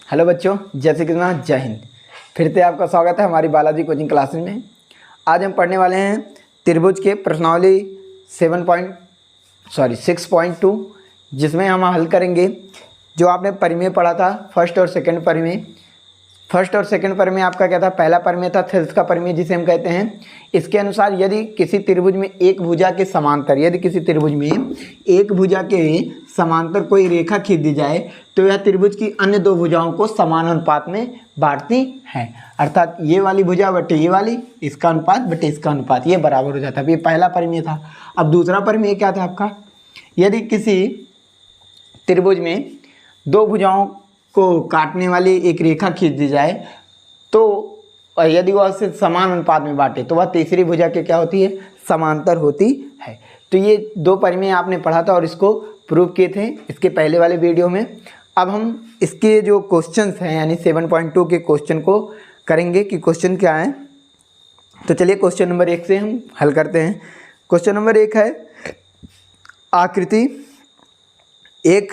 Hello बच्चों, जय श्री कृष्ण, जय हिंद। फिर से आपका स्वागत है हमारी बालाजी कोचिंग क्लासेस में। आज हम पढ़ने वाले हैं त्रिभुज के प्रश्नावली 6.2, जिसमें हम हल करेंगे जो आपने परिमेय पढ़ा था फर्स्ट और सेकंड परिमेय। फर्स्ट और सेकंड परिमेय आपका क्या था? पहला परिमेय था थेल्स का परिमेय, जिसे हम कहते हैं। इसके अनुसार यदि किसी त्रिभुज में एक भुजा के समांतर समांतर कोई रेखा खींच दी जाए तो यह त्रिभुज की अन्य दो भुजाओं को समान अनुपात में बांटती है। अर्थात ये वाली भुजा बटे ये वाली, इसका अनुपात बटे इसका अनुपात, ये बराबर हो जाता है। ये पहला परिमेय था। अब दूसरा परिमेय क्या था आपका? यदि किसी त्रिभुज में दो भुजाओं को काटने वाली एक रेखा खींच दी जाए तो यदि वह से समान अनुपात में बांटे तो वह तीसरी भुजा के क्या होती है? समांतर होती है। तो ये दो परिमेय आपने पढ़ा था और इसको प्रूव किए थे इसके पहले वाले वीडियो में। अब हम इसके जो क्वेश्चंस हैं यानी 7.2 के क्वेश्चन को करेंगे कि क्वेश्चन क्या है। तो चलिए क्वेश्चन नंबर 1 से हम हल करते हैं। क्वेश्चन नंबर 1 है, आकृति 1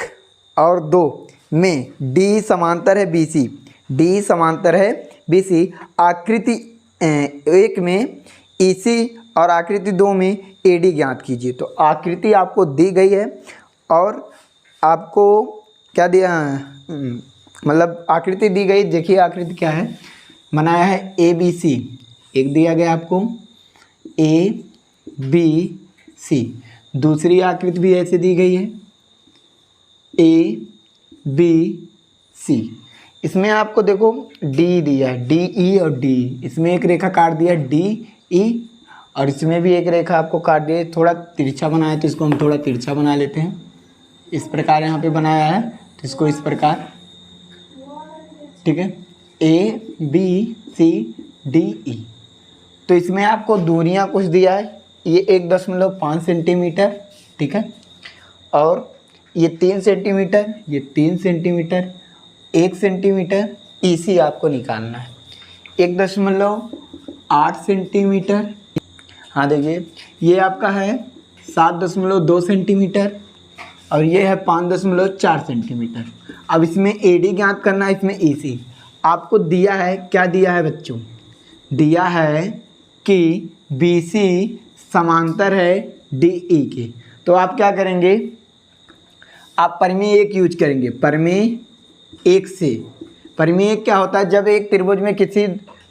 और 2 में डी समांतर है BC, डी समांतर है BC। आकृति 1 में EC और आकृति 2 में AD ज्ञात कीजिए। तो आकृति आपको दी गई है और आपको क्या दिया है? मतलब आकृति दी गई। देखिए आकृति क्या है, बनाया है ABC, एक दिया गया आपको ABC। दूसरी आकृति भी ऐसे दी गई है ABC। इसमें आपको देखो D दिया है, DE और D। इसमें एक रेखा काट दिया DE और इसमें भी एक रेखा आपको काट दिया। थोड़ा तिरछा बनाया तो इसको हम थोड़ा तिरछा बना लेते हैं। इस प्रकार यहाँ पे बनाया है तो इसको इस प्रकार, ठीक है, ABCDE। तो इसमें आपको दूरियाँ कुछ दिया है, ये 1.5 सेंटीमीटर, ठीक है, और ये 3 सेंटीमीटर, ये 3 सेंटीमीटर, 1 सेंटीमीटर। EC आपको निकालना है 1.8 सेंटीमीटर। हाँ देखिए ये आपका है 7.2 सेंटीमीटर और ये है 5.4 सेंटीमीटर। अब इसमें AD ज्ञात करना है, इसमें EC। आपको दिया है, क्या दिया है बच्चों? दिया है कि BC समांतर है DE के। तो आप क्या करेंगे? आप परिमेय 1 यूज करेंगे। परिमेय 1 से, परिमेय 1 क्या होता है? जब एक त्रिभुज में किसी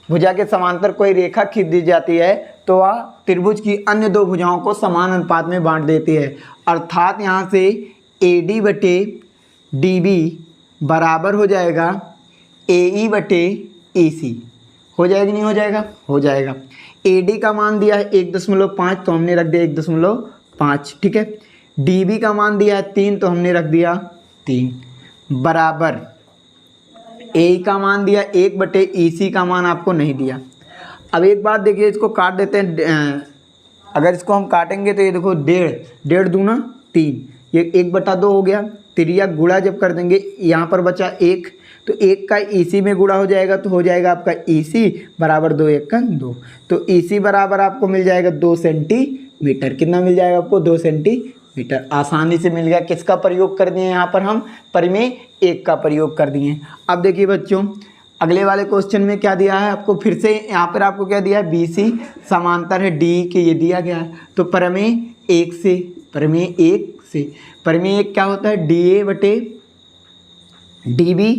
भुजा के समांतर कोई रेखा खींच दी जाती है तो वह त्रिभुज की अन्य दो भुजाओं को समान अनुपात में बांट देती है। अर्थात यहाँ से AD बटे DB बराबर हो जाएगा AE बटे EC। हो जाएगा नहीं हो जाएगा? हो जाएगा। AD का मान दिया है 1.5 तो हमने रख दिया 1.5, ठीक है। DB का मान दिया है 3 तो हमने रख दिया 3, बराबर AE का मान दिया 1 बटे EC का मान आपको नहीं दिया। अब एक बात देखिए, इसको काट देते हैं। अगर इसको हम काटेंगे तो ये देखो 1.5 दूना 3, ये 1/2 हो गया। त्रिया गुणा जब कर देंगे, यहाँ पर बचा 1 तो 1 का EC में गुणा हो जाएगा तो हो जाएगा आपका EC बराबर 2 1 का 2। तो EC बराबर आपको मिल जाएगा 2 सेंटीमीटर। कितना मिल जाएगा आपको? 2 सेंटीमीटर। आसानी से मिल गया। किसका प्रयोग कर दिए यहाँ पर? हम परिमेय 1 का प्रयोग कर दिए। अब देखिए बच्चों, अगले वाले क्वेश्चन में क्या दिया है आपको? फिर से यहाँ पर आपको क्या दिया है? BC समांतर है DE के, ये दिया गया है। तो परिमेय 1 से, परिमेय 1 क्या होता है? DA बटे DB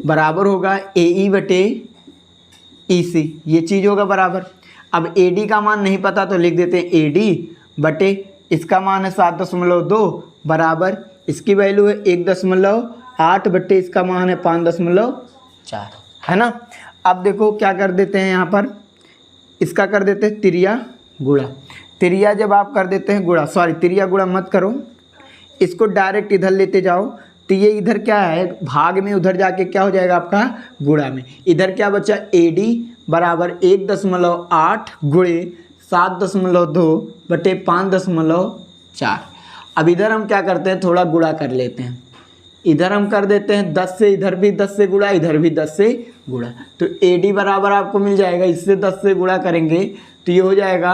बराबर होगा AE बटे EC, ये चीज़ होगा बराबर। अब AD का मान नहीं पता तो लिख देते हैं AD बटे, इसका मान है 7.2 बराबर, इसकी वैल्यू है 1.8 बटे इसका मान है 5.4, है ना। अब देखो क्या कर देते हैं यहाँ पर, इसका कर देते हैं त्रिया गुणा। त्रिया जब आप कर देते हैं गुणा, सॉरी त्रिया गुणा मत करो, इसको डायरेक्ट इधर लेते जाओ तो ये इधर क्या है? भाग में, उधर जाके क्या हो जाएगा आपका? गुणा में। इधर क्या बचा? AD बराबर 1.8 गुणे 7.2 बटे 5.4। अब इधर हम क्या करते हैं? थोड़ा गुणा कर लेते हैं। इधर हम कर देते हैं 10 से, इधर भी 10 से गुणा, इधर भी 10 से गुणा। तो AD बराबर आपको मिल जाएगा, इससे 10 से गुणा करेंगे तो ये हो जाएगा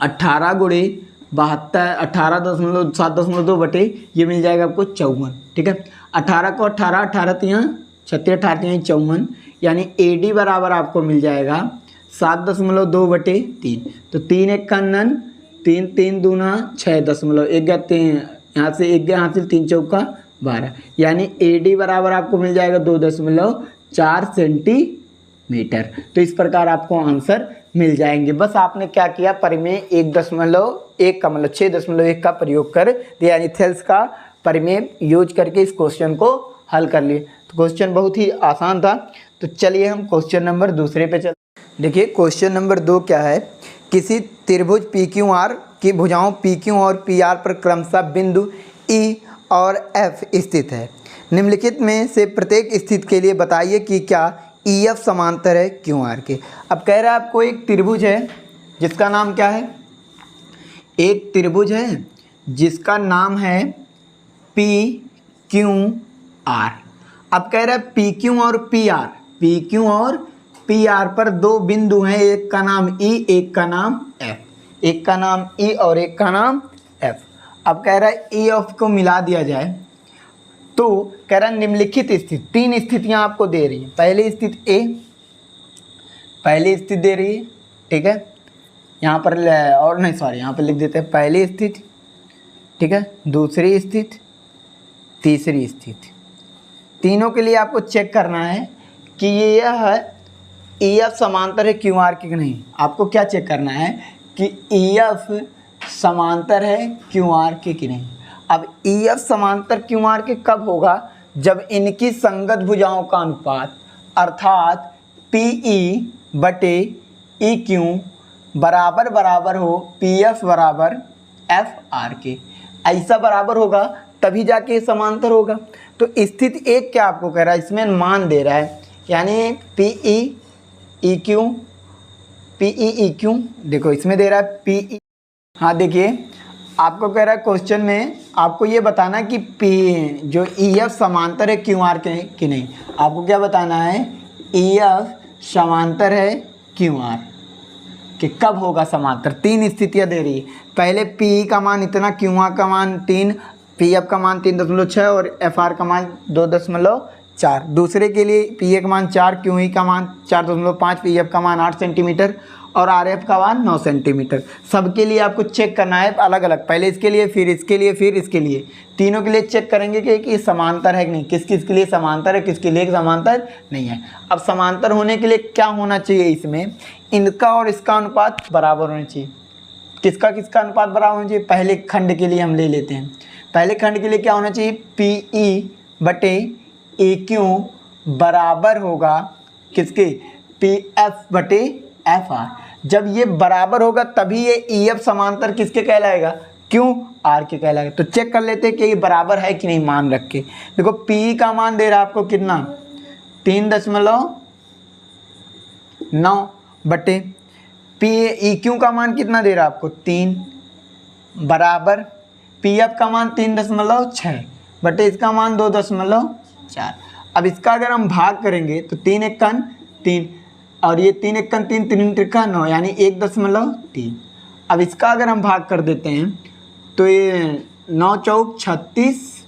18 गुणे 72, 18.7.2 बटे ये मिल जाएगा आपको 54, ठीक है। 18 को 18 18 3 36 18 54, यानी AD बराबर आपको मिल जाएगा 7.2/3। तो 3 1 का 9, 3 3 दूना 6.1 गया 3, यहाँ से 1 गया हासिल, 3 चौका 12, यानी AD बराबर आपको मिल जाएगा 2.4 सेंटीमीटर। तो इस प्रकार आपको आंसर मिल जाएंगे। बस आपने क्या किया, परिमेय 1.1 का मतलब 6.1 का प्रयोग कर दिया, यानी थेल्स का परिमेय यूज करके इस क्वेश्चन को हल कर लिए। तो क्वेश्चन बहुत ही आसान था। तो चलिए हम क्वेश्चन नंबर दूसरे पे चलते। देखिए क्वेश्चन नंबर 2 क्या है, किसी त्रिभुज PQR की भुजाओं PQ और PR पर क्रमशः बिंदु E और F स्थित है। निम्नलिखित में से प्रत्येक स्थिति के लिए बताइए कि क्या EF समांतर है QR के। अब कह रहा है आपको एक त्रिभुज है जिसका नाम क्या है, एक त्रिभुज है जिसका नाम है PQR। अब कह रहा है PQ और PR पर दो बिंदु हैं, एक का नाम E एक का नाम F, एक का नाम E और एक का नाम F। अब कह रहा है EF को मिला दिया जाए तो कह रहा है निम्नलिखित स्थिति, 3 स्थितियां आपको दे रही है। पहली स्थिति A, पहली स्थिति दे रही है, ठीक है, यहाँ पर और नहीं सॉरी यहाँ पर लिख देते हैं पहली स्थिति, ठीक है, दूसरी स्थिति, तीसरी स्थिति। तीनों के लिए आपको चेक करना है कि यह EF समांतर है QR के नहीं। आपको क्या चेक करना है कि EF समांतर है QR के कि नहीं। अब EF समांतर QR के कब होगा, जब इनकी संगत भुजाओं का अनुपात अर्थात PE/EQ बराबर बराबर हो PF बराबर FR के, ऐसा बराबर होगा तभी जाके ये समांतर होगा। तो स्थिति एक क्या आपको कह रहा है, इसमें मान दे रहा है, यानी PE/EQ देखो इसमें दे रहा है PE। हाँ देखिए आपको कह रहा है क्वेश्चन में आपको ये बताना है कि जो EF समांतर है QR के कि नहीं। आपको क्या बताना है, EF समांतर है QR कि कब होगा समांतर। 3 स्थितियाँ दे रही है, पहले PE का मान इतना, QR का मान 3, PF का मान 3.6 और FR का मान 2.4। दूसरे के लिए PA का मान 4, QE का मान 4.5, PF का मान 8 सेंटीमीटर और RF का मान 9 सेंटीमीटर। सबके लिए आपको चेक करना है अलग अलग, पहले इसके लिए फिर इसके लिए फिर इसके लिए, तीनों के लिए चेक करेंगे कि समांतर है कि नहीं, किस किस के लिए समांतर है, किसके लिए समांतर नहीं है। अब समांतर होने के लिए क्या होना चाहिए, इसमें इनका और इसका अनुपात बराबर होना चाहिए। किसका किसका अनुपात बराबर होना चाहिए, पहले खंड के लिए हम ले लेते हैं। पहले खंड के लिए क्या होना चाहिए, PE/EQ बराबर होगा किसके, PF/FR। जब ये बराबर होगा तभी ये EF समांतर किसके कहलाएगा, QR के कहलाएगा। तो चेक कर लेते हैं कि ये बराबर है कि नहीं, मान रख के। देखो PE का मान दे रहा है आपको कितना, 3.9 बटे PEQ का मान कितना दे रहा है आपको 3 बराबर PF का मान 3.6 बटे इसका मान 2.4। अब इसका अगर हम भाग करेंगे तो 3 1 3 और ये 3 1 3 3 3 9 यानी 1.3। अब इसका अगर हम भाग कर देते हैं तो ये 9 चौक 36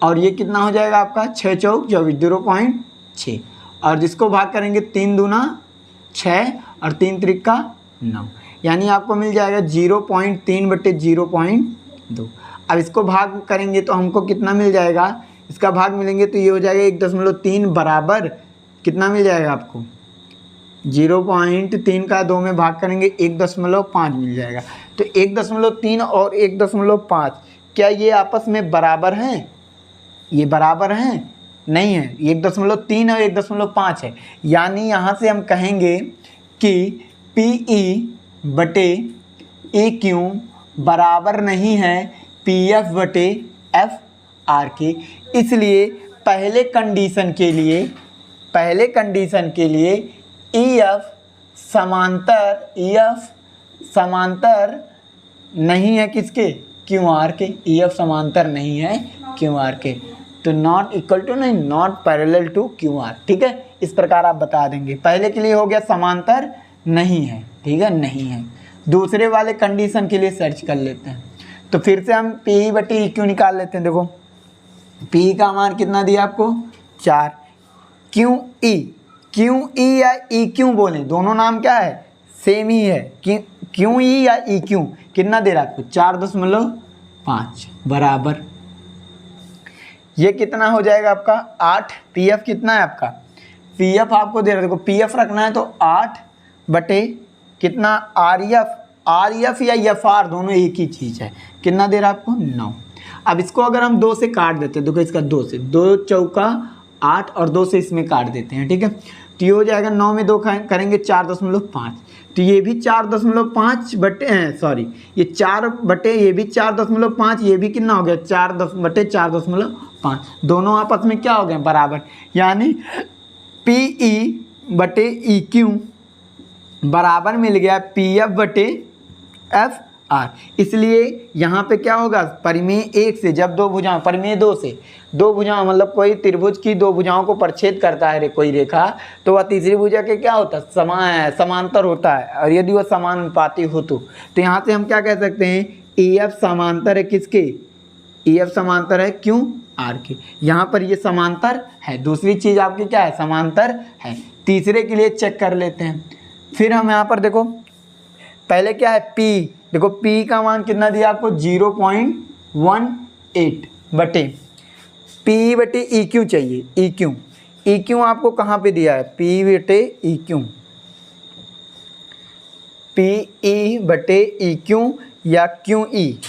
और ये कितना हो जाएगा आपका 6 चौक 24, 0.6। और जिसको भाग करेंगे 3 दूना 6 और 3 त्रिका 9, यानी आपको मिल जाएगा 0.3 बटे 0.2। अब इसको भाग करेंगे तो हमको कितना मिल जाएगा, इसका भाग मिलेंगे तो ये हो जाएगा 1.3 बराबर कितना मिल जाएगा आपको, 0.3 का 2 में भाग करेंगे 1.5 मिल जाएगा। तो 1.3 और 1.5 क्या ये आपस में बराबर हैं, ये बराबर हैं, नहीं है, 1.3 और 1.5 है। यानी यहाँ से हम कहेंगे कि PE/EQ बराबर नहीं है PF/FR के। इसलिए पहले कंडीशन के लिए EF समांतर नहीं है किसके, QR के। EF समांतर नहीं है QR के, तो नॉट इक्वल टू नहीं, नॉट पैरेलल टू QR, ठीक है। इस प्रकार आप बता देंगे। पहले के लिए हो गया समांतर नहीं है, ठीक है, नहीं है। दूसरे वाले कंडीशन के लिए सर्च कर लेते हैं। तो फिर से हम PE/EQ निकाल लेते हैं। देखो PE का मान कितना दिया आपको 4, क्यू ई या ई क्यू बोलें, दोनों नाम क्या है, सेम ही है। क्यू ई या ई क्यू कितना दे रहा है आपको, 4.5 बराबर, ये कितना हो जाएगा आपका 8। पी एफ कितना है आपका, पी एफ आपको दे रहा है, देखो पी एफ रखना है तो 8 बटे कितना आर एफ या एफ आर दोनों एक ही चीज़ है, कितना दे रहा है आपको 9। अब इसको अगर हम 2 से काट देते हैं, देखो इसका 2 से 2 चौका 8 और 2 से इसमें काट देते हैं, ठीक है। तो ये हो जाएगा 9 में 2 करेंगे 4.5, तो ये भी 4.5 बटे सॉरी ये 4 बटे ये भी 4.5, ये भी कितना हो गया 4 बटे 4.5, दोनों आपस में क्या हो गए बराबर, यानी पी ई बटे ई क्यू बराबर मिल गया पी एफ बटे एफ आर। इसलिए यहाँ पे क्या होगा, परिमेय 1 से जब दो भुजाओं, परिमेय 2 से दो भुजाओं मतलब कोई त्रिभुज की दो भुजाओं को परिच्छेद करता है कोई रेखा, तो वह तीसरी भुजा के क्या होता है, समांतर होता है, और यदि वह समानुपाती हो तो यहाँ से हम क्या कह सकते हैं, ए एफ समांतर है किसके, ए एफ समांतर है क्यों आर के, यहाँ पर ये समांतर है। दूसरी चीज़ आपकी क्या है, समांतर है। तीसरे के लिए चेक कर लेते हैं, फिर हम यहाँ पर देखो पहले क्या है पी, देखो पी का मान कितना दिया आपको 0.18 बटे पी बटे ई क्यू चाहिए, ई क्यू आपको कहाँ पे दिया है, पी बटे ई क्यू, पी ई बटे ई क्यू या क्यू ई,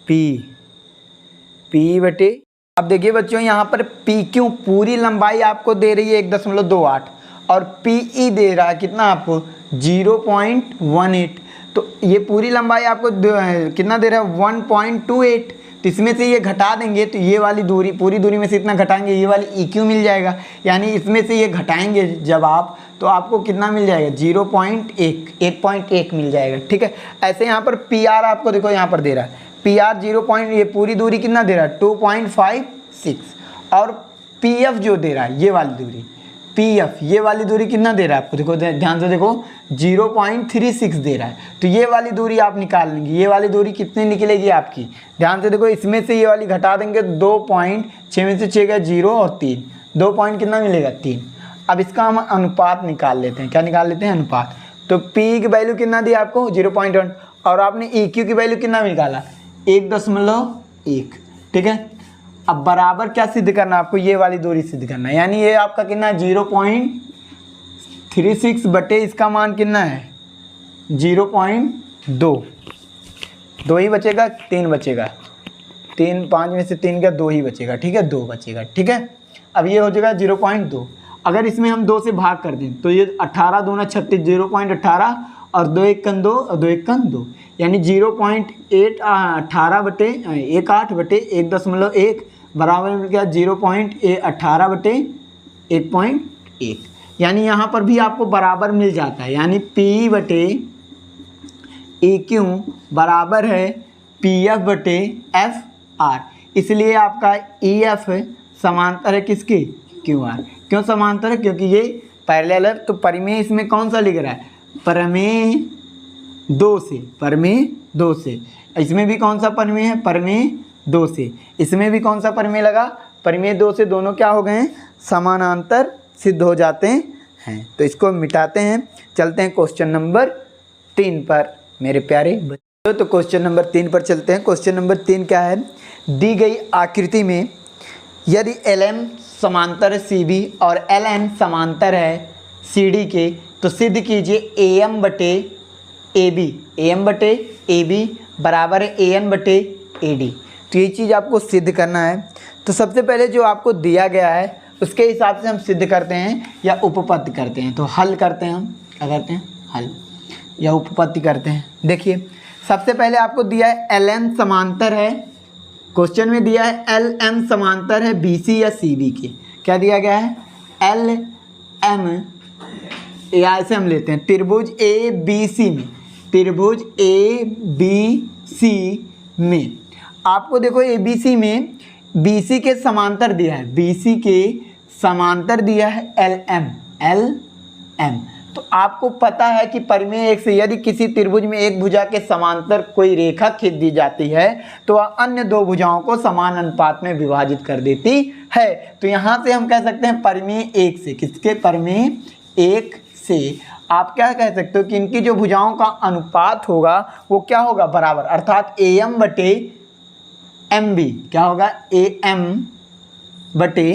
पी बटे। अब देखिए बच्चों यहाँ पर पी क्यू पूरी लंबाई आपको दे रही है 1.28 और पी ई दे रहा है कितना आपको 0.18, तो ये पूरी लंबाई आपको कितना दे रहा है 1.28, तो इसमें से ये घटा देंगे तो ये वाली दूरी, पूरी दूरी में से इतना घटाएंगे ये वाली ई क्यू मिल जाएगा, यानी इसमें से ये घटाएंगे जब आप, तो आपको कितना मिल जाएगा 1.1 मिल जाएगा, ठीक है। ऐसे यहाँ पर पी आर आपको देखो यहाँ पर दे रहा है पी आर 0. ये पूरी दूरी कितना दे रहा है 2.56, और पी एफ जो दे रहा है ये वाली दूरी, पी एफ ये वाली दूरी कितना दे रहा है आपको, देखो ध्यान से देखो 0.36 दे रहा है, तो ये वाली दूरी आप निकाल लेंगे, ये वाली दूरी कितनी निकलेगी आपकी, ध्यान से देखो इसमें से ये वाली घटा देंगे 2.6 में से 6 गया 0 और 3, 2 पॉइंट कितना मिलेगा 3। अब इसका हम अनुपात निकाल लेते हैं, क्या निकाल लेते हैं अनुपात, तो P की वैल्यू कितना दी आपको 0.1 और आपने EQ की वैल्यू कितना निकाला 1.1, ठीक है। अब बराबर क्या सिद्ध करना है आपको, ये वाली दूरी सिद्ध करना है, यानी ये आपका कितना 0.36 बटे इसका मान कितना है 0.2, 2 ही बचेगा 3 बचेगा, 3 5 में से 3 का 2 ही बचेगा, ठीक है 2 बचेगा, ठीक है। अब ये हो जाएगा 0.2, अगर इसमें हम 2 से भाग कर दें तो ये 18 दूना 36, 0.18 और 2 1 2 और 2 1 2, यानी 0.18 बटे 18 बटे 1.1 बराबर मिल गया 0.18 बटे 1.1, यानी यहाँ पर भी आपको बराबर मिल जाता है, यानी P बटे ए क्यू बराबर है पी एफ बटे एफ आर, इसलिए आपका ई एफ समांतर है किसके क्यू आर। क्यों समांतर है, क्योंकि ये पैरेलल है, तो परिमेय इसमें कौन सा लिख रहा है परिमेय 2 से, परिमेय 2 से, इसमें भी कौन सा परिमेय है परिमेय 2 से, इसमें भी कौन सा परिमेय लगा परिमेय 2 से, दोनों क्या हो गए हैं समानांतर सिद्ध हो जाते हैं। तो इसको मिटाते हैं, चलते हैं क्वेश्चन नंबर 3 पर मेरे प्यारे बच्चों। तो क्वेश्चन नंबर 3 पर चलते हैं। क्वेश्चन नंबर 3 क्या है, दी गई आकृति में यदि LM समांतर है CB और LN समांतर है CD के, तो सिद्ध कीजिए AM बटे AB बराबर है AN बटे AD। तो ये चीज़ आपको सिद्ध करना है। तो सबसे पहले जो आपको दिया गया है उसके हिसाब से हम सिद्ध करते हैं या उपपत्ति करते हैं। तो हल करते हैं, हम क्या करते हैं हल या उपपत्ति करते हैं। देखिए सबसे पहले आपको दिया है LM समांतर है, क्वेश्चन में दिया है LM समांतर है BC या CB के। क्या दिया गया है LM, या ऐसे हम लेते हैं त्रिभुज ABC में, त्रिभुज ABC में आपको देखो ABC में BC के समांतर दिया है, BC के समांतर दिया है LM। तो तो आपको पता है कि परिमेय एक से यदि किसी त्रिभुज में एक भुजा के समांतर कोई रेखा खींच दी जाती है तो वह अन्य दो भुजाओं को समान अनुपात में विभाजित कर देती है। तो यहाँ से हम कह सकते हैं परिमेय एक से, किसके, परिमेय एक से आप क्या कह सकते हो कि इनकी जो भुजाओं का अनुपात होगा वो क्या होगा, बराबर, अर्थात AM बटे MB क्या होगा, AM बटे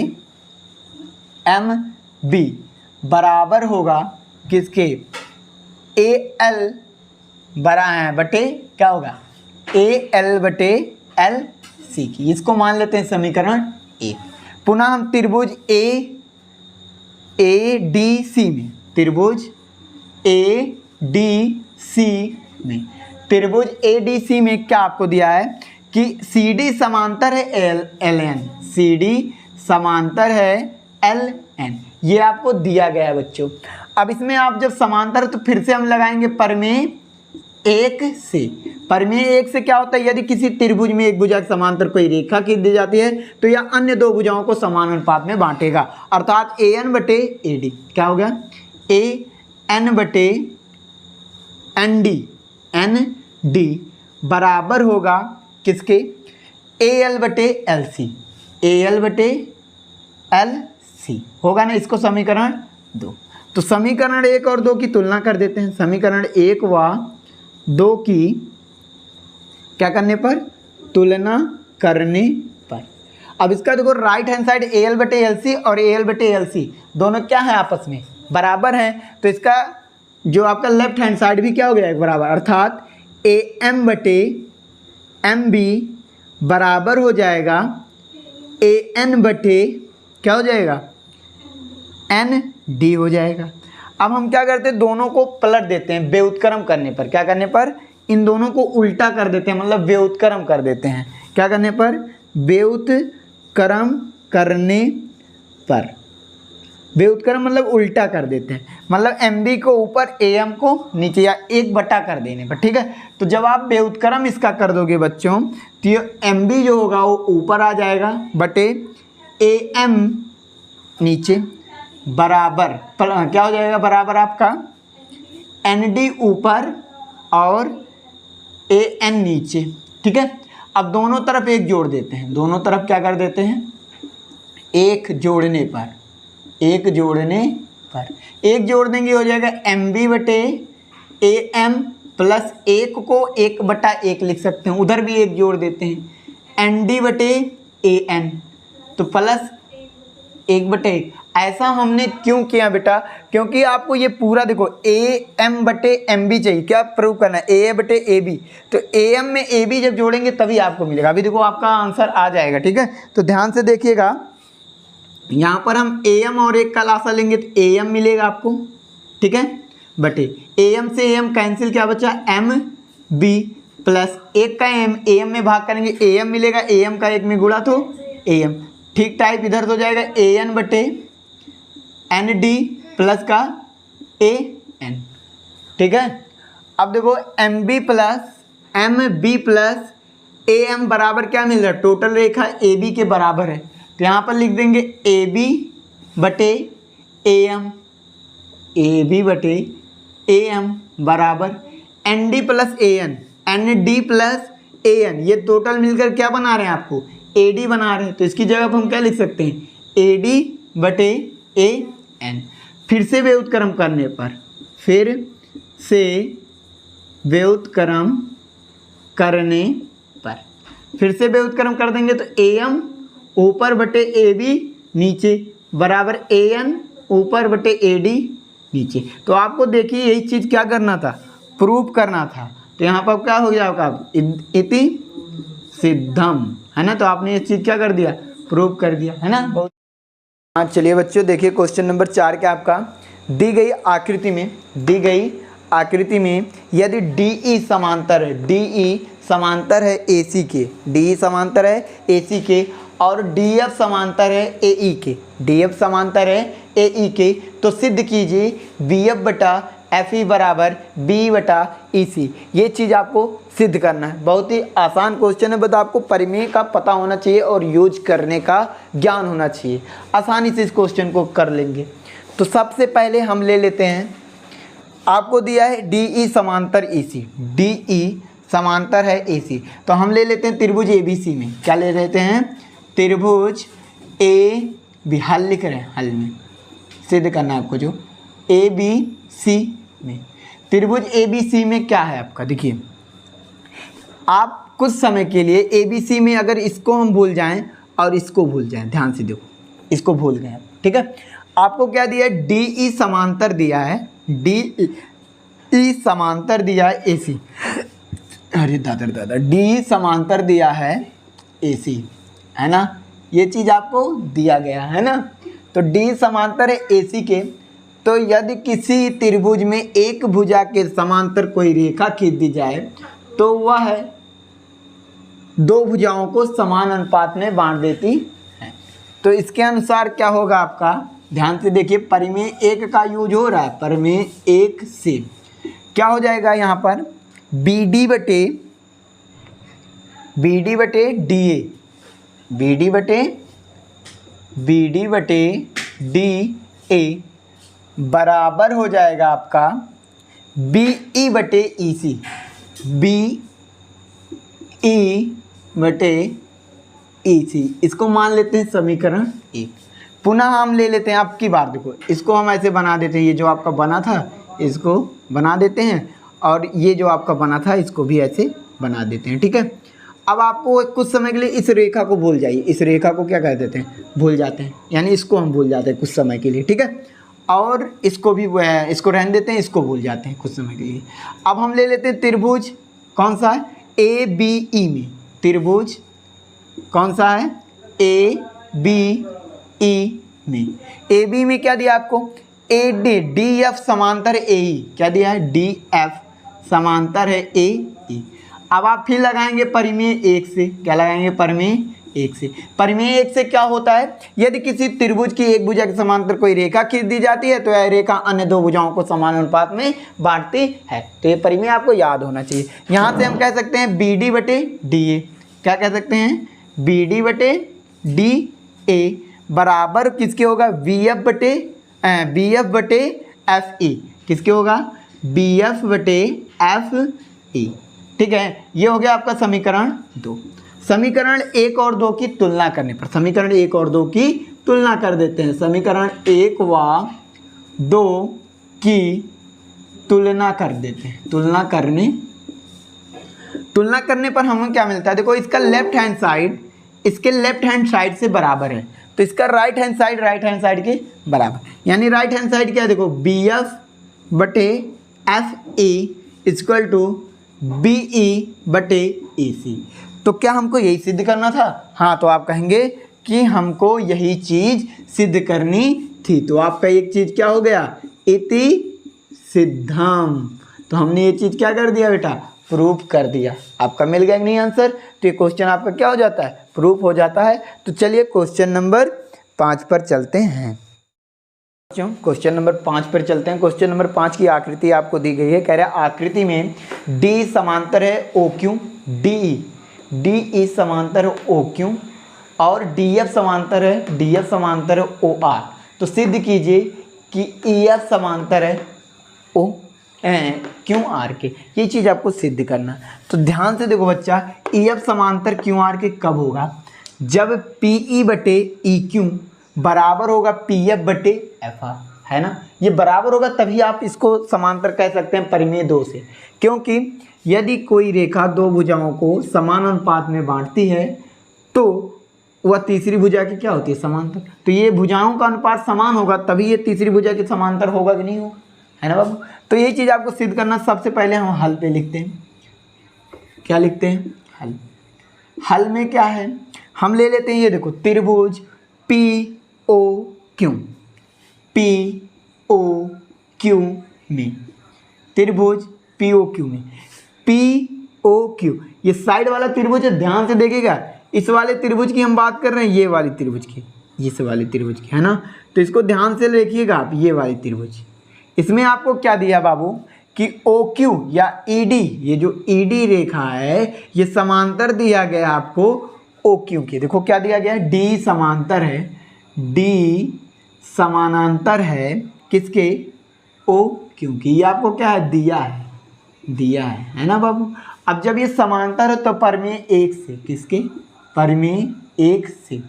MB बराबर होगा किसके, AL बड़ा है बटे क्या होगा, AL बटे LC की। इसको मान लेते हैं समीकरण 1। पुनः हम त्रिभुज ADC में, त्रिभुज ADC में, त्रिभुज ADC में क्या आपको दिया है कि CD समांतर है LN, CD समांतर है LN, ये आपको दिया गया है बच्चों। अब इसमें आप जब समांतर है तो फिर से हम लगाएंगे परिमेय एक से। परिमेय एक से क्या होता है, यदि किसी त्रिभुज में एक भुजा के समांतर कोई रेखा खींच दी जाती है तो यह अन्य दो भुजाओं को समान अनुपात में बांटेगा, अर्थात AN बटे AD क्या हो गया, AN बटे ND बराबर होगा किसके, AL बटे LC, AL बटे LC होगा ना। इसको समीकरण 2। तो समीकरण 1 और 2 की तुलना कर देते हैं। समीकरण 1 व 2 की क्या करने पर, तुलना करने पर। अब इसका देखो राइट हैंड साइड AL बटे LC और AL बटे LC दोनों क्या है, आपस में बराबर हैं। तो इसका जो आपका लेफ्ट हैंड साइड भी क्या हो गया, बराबर, अर्थात AM बटे MB बराबर हो जाएगा AN बटे क्या हो जाएगा, ND हो जाएगा। अब हम क्या करते हैं, दोनों को पलट देते हैं व्युत्क्रम करने पर। क्या करने पर, इन दोनों को उल्टा कर देते हैं, मतलब व्युत्क्रम कर देते हैं। क्या करने पर, व्युत्क्रम करने पर, व्युत्क्रम मतलब उल्टा कर देते हैं, मतलब MB को ऊपर AM को नीचे, या 1 बटा कर देने पर, ठीक है। तो जब आप व्युत्क्रम इसका कर दोगे बच्चों तो ये MB जो होगा वो ऊपर आ जाएगा बटे AM नीचे बराबर क्या हो जाएगा, बराबर आपका ND ऊपर और AN नीचे, ठीक है। अब दोनों तरफ एक जोड़ देते हैं, दोनों तरफ क्या कर देते हैं, एक जोड़ने पर, एक जोड़ने पर, एक जोड़ देंगे हो जाएगा MB बटे AM प्लस 1 को 1/1 लिख सकते हैं, उधर भी एक जोड़ देते हैं ND बटे AN तो प्लस 1/1। ऐसा हमने क्यों किया बेटा, क्योंकि आपको ये पूरा देखो AM बटे MB चाहिए, क्या प्रूव करना है, AA बटे AB। तो AM में AB जब जोड़ेंगे तभी आपको मिलेगा। अभी देखो आपका आंसर आ जाएगा, ठीक है। तो ध्यान से देखिएगा, यहाँ पर हम AM और 1 का लासा लेंगे तो AM मिलेगा आपको, ठीक है, बटे AM से AM कैंसिल, क्या बचा MB प्लस 1 का AM में भाग करेंगे AM मिलेगा, AM का 1 में गुणा तो AM, ठीक टाइप इधर तो जाएगा AN बटे ND प्लस का AN, ठीक है। अब देखो MB प्लस AM बराबर क्या मिल रहा है, टोटल रेखा AB के बराबर है, तो यहाँ पर लिख देंगे AB बटे AM, AB बटे AM बराबर ND plus AN, ND plus AN, ये टोटल मिलकर क्या बना रहे हैं आपको, AD बना रहे हैं। तो इसकी जगह पर हम क्या लिख सकते हैं, AD बटे AN। फिर से व्युत्क्रम करने पर, फिर से व्युत्क्रम करने पर, फिर से व्युत्क्रम कर देंगे तो AM ऊपर बटे AB नीचे बराबर AN ऊपर बटे AD नीचे। तो आपको देखिए यही चीज़ क्या करना था, प्रूफ करना था। तो यहाँ पर क्या हो गया आपका, इति सिद्धम, है ना। तो आपने ये चीज़ क्या कर दिया, प्रूफ कर दिया, है ना। बहुत हाँ, चलिए बच्चों देखिए क्वेश्चन नंबर 4 क्या आपका, दी गई आकृति में यदि DE समांतर है, DE समांतर है AC के, DE समांतर है AC के, और DF समांतर है AE के, DF समांतर है AE के, तो सिद्ध कीजिए BF बटा FE बराबर B बटा EC। ये चीज़ आपको सिद्ध करना है। बहुत ही आसान क्वेश्चन है, बस आपको परिमेय का पता होना चाहिए और यूज करने का ज्ञान होना चाहिए, आसानी से इस क्वेश्चन को कर लेंगे। तो सबसे पहले हम ले लेते हैं आपको दिया है DE समांतर AC, DE समांतर है AC। तो हम ले लेते हैं त्रिभुज ABC में, क्या ले लेते हैं, त्रिभुज AB, हल लिख रहे हैं, हल में सिद्ध करना है आपको, जो ABC में, त्रिभुज ABC में क्या है आपका, देखिए आप कुछ समय के लिए ABC में अगर इसको हम भूल जाएं और इसको भूल जाएं, ध्यान से देखो, इसको भूल गए, ठीक है। आपको क्या दिया है, DE समांतर दिया है, DE समांतर दिया है AC, अरे दादा DE समांतर दिया है AC, है ना, ये चीज़ आपको दिया गया है ना। तो DE समांतर है AC के, तो यदि किसी त्रिभुज में एक भुजा के समांतर कोई रेखा खींच दी जाए तो वह दो भुजाओं को समान अनुपात में बांट देती है। तो इसके अनुसार क्या होगा आपका, ध्यान से देखिए, परिमेय 1 का यूज हो रहा है, परिमेय 1 से क्या हो जाएगा यहाँ पर, BD बटे DA, BD बटे DA बराबर हो जाएगा आपका BE बटे EC, BE बटे EC। इसको मान लेते हैं समीकरण 1। पुनः हम ले लेते हैं, आपकी बार देखो, इसको हम ऐसे बना देते हैं, ये जो आपका बना था इसको बना देते हैं, और ये जो आपका बना था इसको भी ऐसे बना देते हैं, ठीक है। अब आपको कुछ समय के लिए इस रेखा को भूल जाइए, इस रेखा को क्या कह देते हैं, भूल जाते हैं, यानी इसको हम भूल जाते हैं कुछ समय के लिए, ठीक है। और इसको भी इसको रहने देते हैं, इसको भूल जाते हैं कुछ समय के लिए। अब हम ले लेते हैं त्रिभुज, कौन सा है, ABE में, त्रिभुज कौन सा है, ABE में, AB में क्या दिया आपको, DF समांतर AE, क्या दिया है, DF समांतर है AE। अब आप फिर लगाएंगे परिमेय 1 से, क्या लगाएंगे, परिमेय 1 से। परिमेय 1 से क्या होता है, यदि किसी त्रिभुज की एक भुजा के समांतर कोई रेखा खींच दी जाती है तो यह रेखा अन्य दो भुजाओं को समान अनुपात में बांटती है। तो ये परिमेय आपको याद होना चाहिए। यहाँ से हम कह सकते हैं BD बटे DA, क्या कह सकते हैं, BD बटे DA बराबर किसके होगा, BF बटे FE, किसके होगा, BF बटे FE, ठीक है। ये हो गया आपका समीकरण 2। समीकरण 1 और 2 की तुलना करने पर, समीकरण 1 और 2 की तुलना कर देते हैं, समीकरण 1 व 2 की तुलना कर देते हैं। तुलना करने पर हमें क्या मिलता है, देखो इसका लेफ्ट हैंड साइड इसके लेफ्ट हैंड साइड से बराबर है, तो इसका राइट हैंड साइड के बराबर, यानी राइट हैंड साइड क्या है, देखो BF बटे FE इक्वल टू BE बटे EC। तो क्या हमको यही सिद्ध करना था, हाँ, तो आप कहेंगे कि हमको यही चीज सिद्ध करनी थी। तो आपका एक चीज क्या हो गया, इति सिद्धम। तो हमने ये चीज क्या कर दिया बेटा, प्रूफ कर दिया। आपका मिल गया कि नहीं आंसर। तो ये क्वेश्चन आपका क्या हो जाता है, प्रूफ हो जाता है। तो चलिए क्वेश्चन नंबर 5 पर चलते हैं। क्वेश्चन नंबर 5 पर चलते हैं। क्वेश्चन नंबर 5 की आकृति आपको दी गई है। कह रहा है आकृति में D समांतर है OQ, DE समांतर है OQ और DF समांतर है OR। तो सिद्ध कीजिए कि EF समांतर है QR के। ये चीज़ आपको सिद्ध करना। तो ध्यान से देखो बच्चा, EF समांतर QR के कब होगा, जब PE बटे EQ बराबर होगा PF बटे FR, है ना। ये बराबर होगा तभी आप इसको समांतर कह सकते हैं परिमेय 2 से, क्योंकि यदि कोई रेखा दो भुजाओं को समान अनुपात में बांटती है तो वह तीसरी भुजा की क्या होती है, समांतर। तो ये भुजाओं का अनुपात समान होगा तभी ये तीसरी भुजा की समांतर होगा कि नहीं होगा, है ना बाबू। तो ये चीज़ आपको सिद्ध करना। सबसे पहले हम हल पे लिखते हैं, क्या लिखते हैं, हल। हल में क्या है, हम ले लेते हैं, ये देखो त्रिभुज POQ में, त्रिभुज POQ में, POQ ये साइड वाला त्रिभुज है। ध्यान से देखिएगा, इस वाले त्रिभुज की हम बात कर रहे हैं, ये वाली त्रिभुज की, इस वाली त्रिभुज की, है ना। तो इसको ध्यान से देखिएगा आप, ये वाली त्रिभुज, इसमें आपको क्या दिया बाबू कि OQ या ED, ये जो ED रेखा है ये समांतर दिया गया आपको OQ के। देखो क्या दिया गया है, D समांतर है, D समानांतर है किसके, ओ क्योंकि ये आपको क्या है दिया है ना बाबू। अब जब ये समांतर है तो परिमेय एक से, किसके, परिमेय एक से।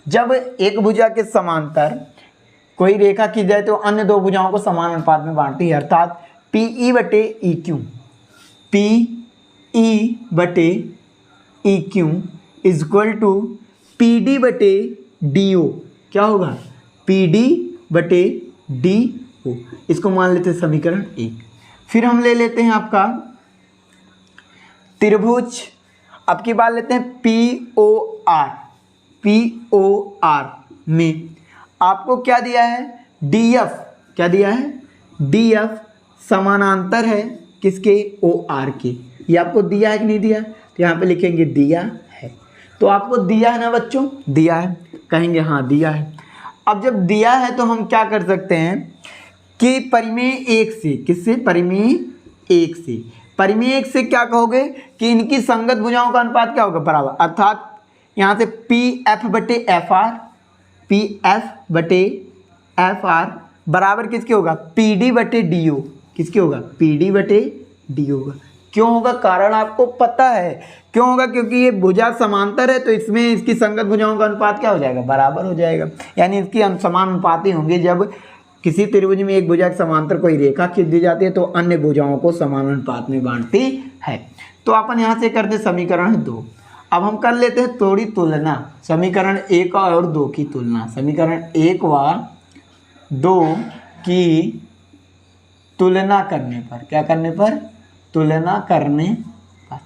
जब एक भुजा के समांतर कोई रेखा की जाए तो अन्य दो भुजाओं को समान अनुपात में बांटती है, अर्थात पी ई बटे ई क्यू, पी ई बटे E Q is equal to P D बटे डी ओ। क्या होगा, पी डी बटे डी ओ। इसको मान लेते हैं समीकरण 1। फिर हम ले लेते हैं आपका त्रिभुज, अब की बात लेते हैं पी ओ आर में आपको क्या दिया है, डी एफ, क्या दिया है, डी एफ समानांतर है किसके, ओ आर के। ये आपको दिया है कि नहीं दिया, तो यहाँ पे लिखेंगे दिया है। तो आपको दिया है ना बच्चों, दिया है, कहेंगे हाँ दिया है। अब जब दिया है तो हम क्या कर सकते हैं कि परिमेय एक से, किससे, परिमेय एक से, परिमेय एक से क्या कहोगे कि इनकी संगत भुजाओं का अनुपात क्या होगा, बराबर, अर्थात यहाँ से पी एफ बटे एफ आर, पी एफ बटे एफ आर बराबर किसके होगा, पी डी बटे डी ओ, किसके होगा, पी डी बटे डी होगा। क्यों होगा, कारण आपको पता है क्यों होगा, क्योंकि ये भुजा समांतर है तो इसमें इसकी संगत भुजाओं का अनुपात क्या हो जाएगा, बराबर हो जाएगा। यानी इसकी समान अनुपात ही होंगे। जब किसी त्रिभुज में एक भुजा के समांतर कोई रेखा खींच दी जाती है तो अन्य भुजाओं को समान अनुपात में बांटती है। तो अपन यहाँ से करते समीकरण 2। अब हम कर लेते हैं थोड़ी तुलना, समीकरण 1 और 2 की तुलना। समीकरण 1 व 2 की तुलना करने पर, क्या करने पर, तुलना करने पर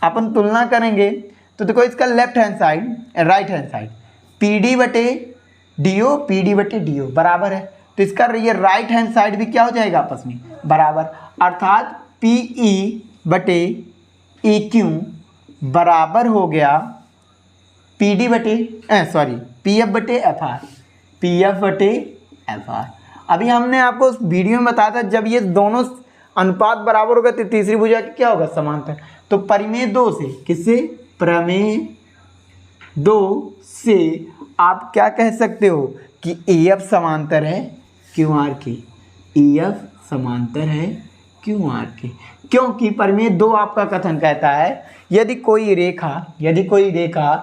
अपन तुलना करेंगे तो देखो इसका left hand side, right hand side P D बटे डी ओ, पी डी बटे डी ओ बराबर है, तो इसका ये राइट हैंड साइड भी क्या हो जाएगा आपस में बराबर, अर्थात पी ई बटे ई क्यू बराबर हो गया पी डी बटे पी एफ बटे एफ आर, पी एफ बटे एफ आर। अभी हमने आपको उस वीडियो में बताया था जब ये दोनों अनुपात बराबर होगा तो तीसरी भुजा की क्या होगा, समांतर। तो परिमेय 2 से, किससे, प्रमेय 2 से आप क्या कह सकते हो कि ई एफ समांतर है क्यू आर के, ई एफ समांतर है क्यू आर के। क्योंकि परिमेय 2 आपका कथन कहता है यदि कोई रेखा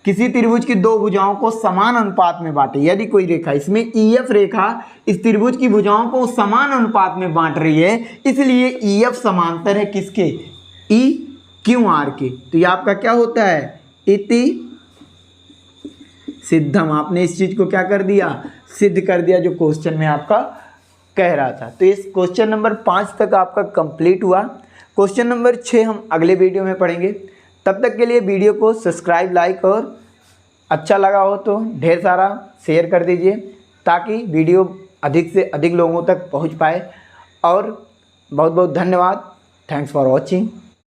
किसी त्रिभुज की दो भुजाओं को समान अनुपात में बांटे, यदि कोई रेखा, इसमें ई एफ रेखा इस त्रिभुज की भुजाओं को समान अनुपात में बांट रही है, इसलिए ई एफ समांतर है किसके, ई क्यू आर के। तो ये आपका क्या होता है, इति सिद्धम। आपने इस चीज को क्या कर दिया, सिद्ध कर दिया, जो क्वेश्चन में आपका कह रहा था। तो इस क्वेश्चन नंबर 5 तक आपका कंप्लीट हुआ। क्वेश्चन नंबर 6 हम अगले वीडियो में पढ़ेंगे। तब तक के लिए वीडियो को सब्सक्राइब, लाइक और अच्छा लगा हो तो ढेर सारा शेयर कर दीजिए ताकि वीडियो अधिक से अधिक लोगों तक पहुंच पाए। और बहुत बहुत धन्यवाद। Thanks for watching.